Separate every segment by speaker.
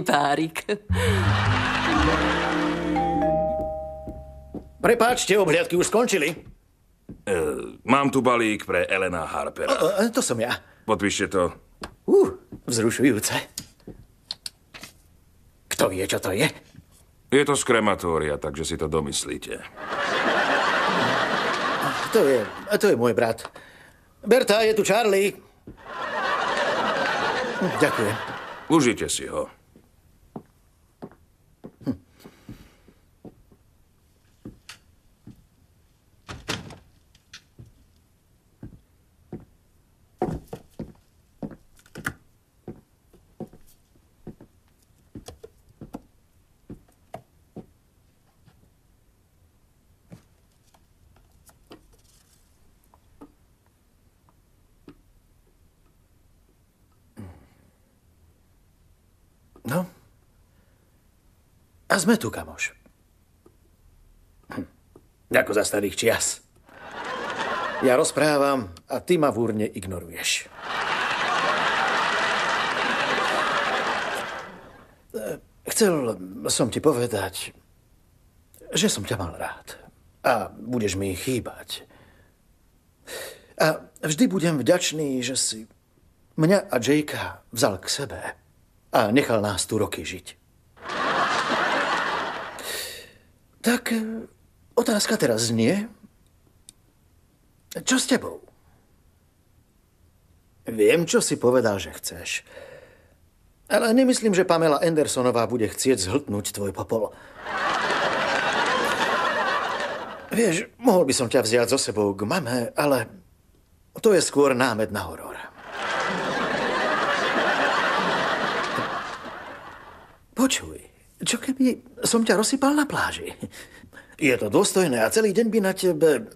Speaker 1: Párik.
Speaker 2: Prepáčte, obhliadky už skončili.
Speaker 3: Mám tu balík pre Elena Harpera.
Speaker 2: To som ja.
Speaker 3: Podpíšte to.
Speaker 2: Vzrušujúce. Kto vie, čo to je?
Speaker 3: Je to z krematória, takže si to domyslíte.
Speaker 2: To je môj brat. Berta, je tu Charlie. Ďakujem.
Speaker 3: Užite si ho.
Speaker 2: No? A sme tu, kamoš. Ako za starých čias. Ja rozprávam a ty ma v úrne ignoruješ. Chcel som ti povedať, že som ťa mal rád. A budeš mi chýbať. A vždy budem vďačný, že si mňa a Jakea vzal k sebe a nechal nás tu roky žiť. Tak otázka teraz znie, čo s tebou? Viem, čo si povedal, že chceš. Ale nemyslím, že Pamela Andersonová bude chcieť zhltnúť tvoj popol. Vieš, mohol by som ťa vziať so sebou k mame, ale to je skôr námed na horor. Počuj, čo keby som ťa rozsypal na pláži? Je to dôstojné a celý deň by na tebe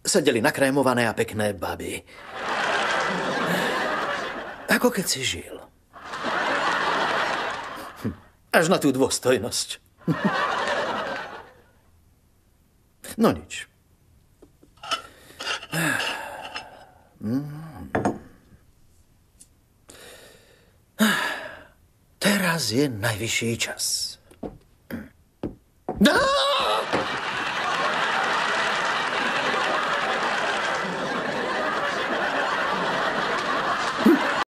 Speaker 2: sedeli nakrémované a pekné baby. Ako keď si žil. Až na tú dôstojnosť. No nič. Teraz je najvyšší čas.